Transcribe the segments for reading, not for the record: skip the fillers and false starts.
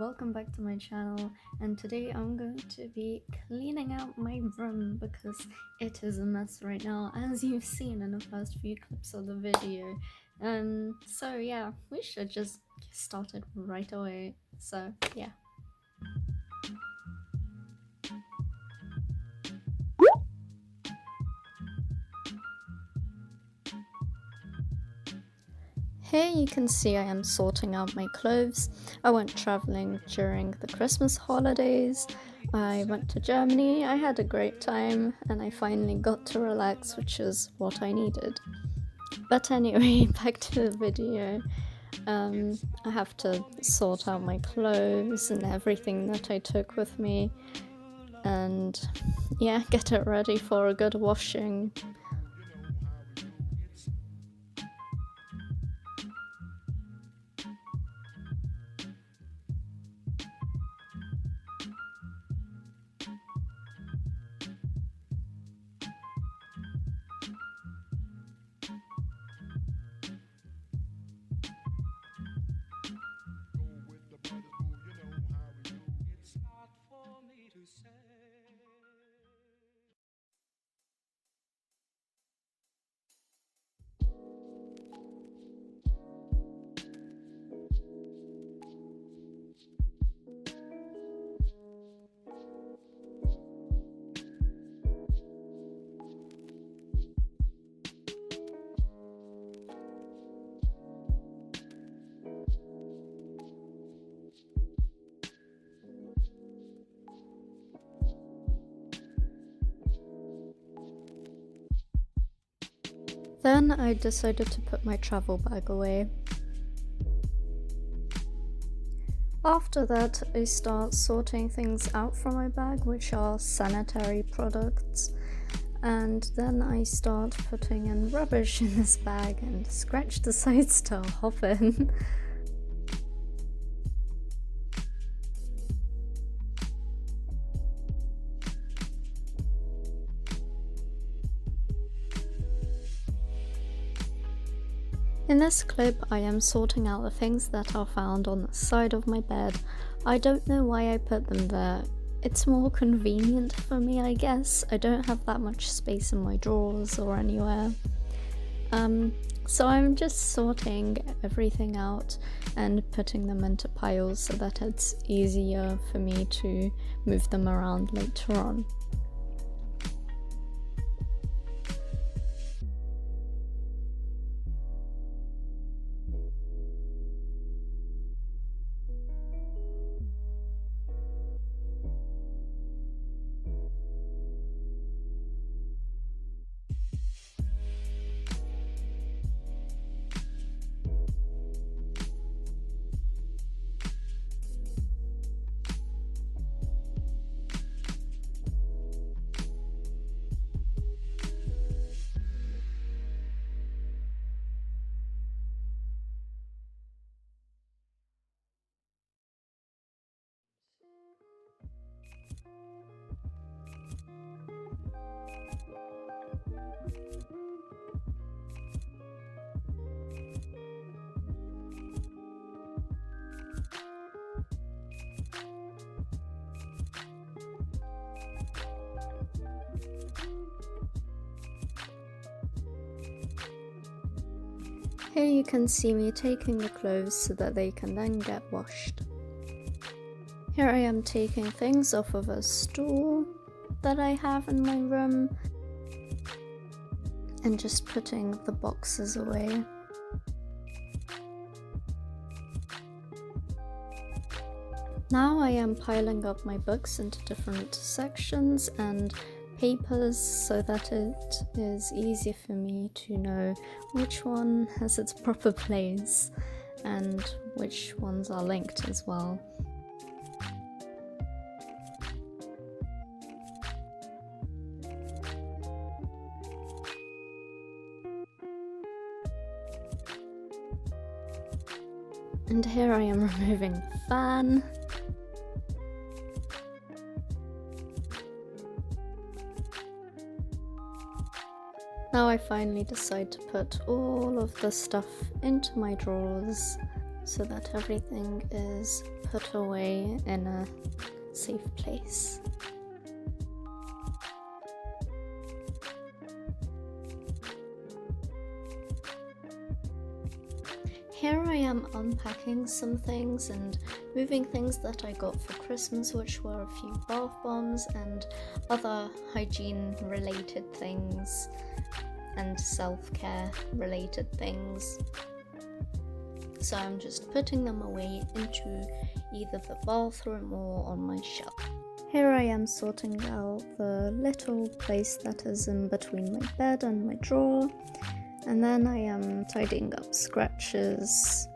welcome back to my channel, and today I'm going to be cleaning out my room because it is a mess right now, as you've seen in the first few clips of the video. So yeah, we should just get started right away. So yeah. Here you can see I am sorting out my clothes. I went traveling during the Christmas holidays. I went to Germany, I had a great time, and I finally got to relax, which is what I needed. But anyway, back to the video. I have to sort out my clothes and everything that I took with me, and yeah, get it ready for a good washing. Then I decided to put my travel bag away. After that, I start sorting things out from my bag, which are sanitary products, and then I start putting in rubbish in this bag and scratch the sides to hop in. In this clip, I am sorting out the things that are found on the side of my bed. I don't know why I put them there. It's more convenient for me, I guess. I don't have that much space in my drawers or anywhere. So I'm just sorting everything out and putting them into piles so that it's easier for me to move them around later on. Here you can see me taking the clothes so that they can then get washed. Here I am taking things off of a stool that I have in my room and just putting the boxes away. Now I am piling up my books into different sections and papers so that it is easier for me to know which one has its proper place and which ones are linked as well. And here I am removing the fan. Now I finally decide to put all of the stuff into my drawers so that everything is put away in a safe place. Here I am unpacking some things and moving things that I got for Christmas, which were a few bath bombs and other hygiene related things and self-care related things. So I'm just putting them away into either the bathroom or on my shelf. Here I am sorting out the little place that is in between my bed and my drawer. And then I am tidying up scratches,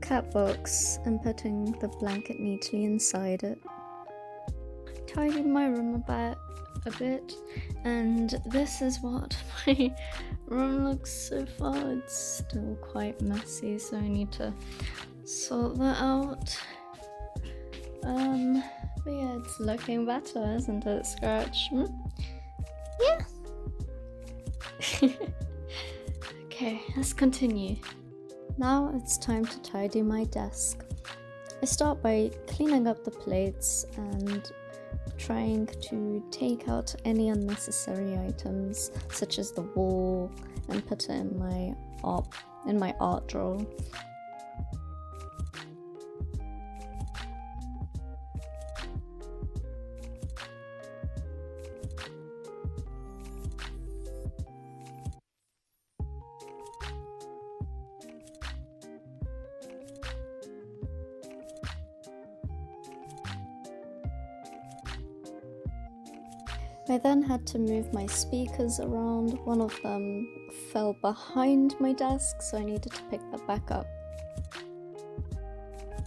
cat box, and putting the blanket neatly inside it. Tidied my room about a bit, and this is what my room looks so far. It's still quite messy, so I need to sort that out. But yeah, it's looking better, isn't it, Scratch? Yeah. Okay, let's continue. Now it's time to tidy my desk. I start by cleaning up the plates and trying to take out any unnecessary items, such as the wall, and put it in my art drawer. I then had to move my speakers around. One of them fell behind my desk, so I needed to pick that back up.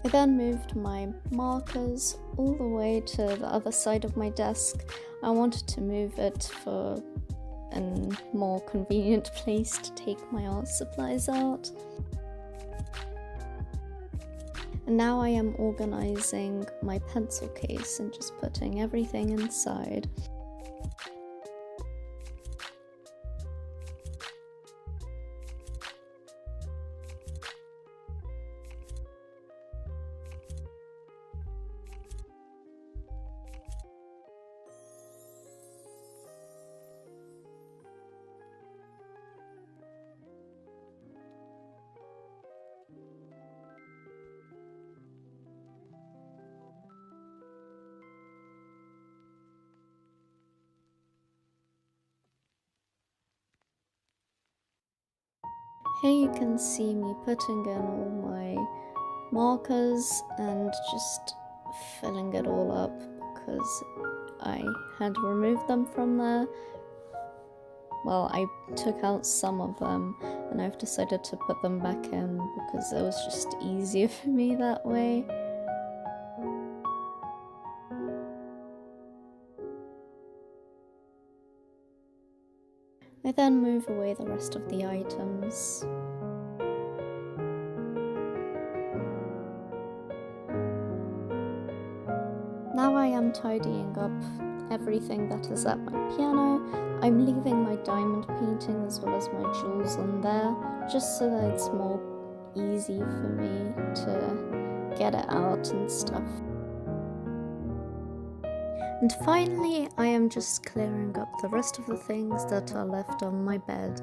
I then moved my markers all the way to the other side of my desk. I wanted to move it for a more convenient place to take my art supplies out. And now I am organizing my pencil case and just putting everything inside. Here you can see me putting in all my markers and just filling it all up because I had removed them from there. Well, I took out some of them and I've decided to put them back in because it was just easier for me that way. I then move away the rest of the items. Now I am tidying up everything that is at my piano. I'm leaving my diamond painting as well as my jewels on there, just so that it's more easy for me to get it out and stuff. And finally, I am just clearing up the rest of the things that are left on my bed.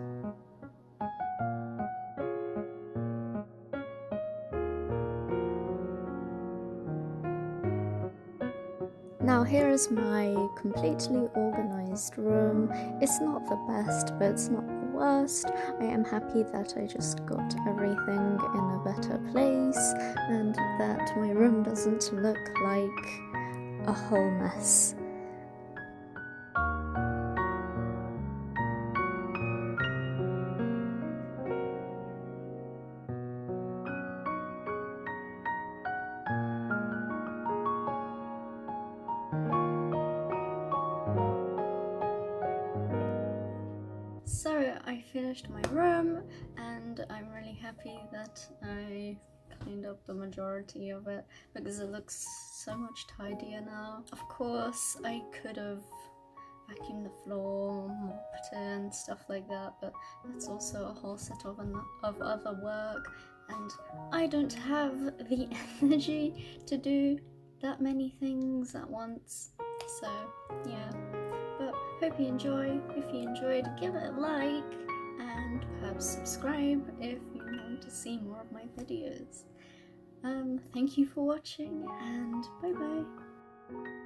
Now here is my completely organized room. It's not the best, but it's not the worst. I am happy that I just got everything in a better place and that my room doesn't look like a whole mess. So I finished my room and I'm really happy that I cleaned up the majority of it because it looks so much tidier now. Of course, I could have vacuumed the floor, mopped it and stuff like that, but that's also a whole set of other work and I don't have the energy to do that many things at once. So yeah, but hope you enjoy. If you enjoyed, give it a like and perhaps subscribe if you want to see more of my videos. Thank you for watching, and bye bye.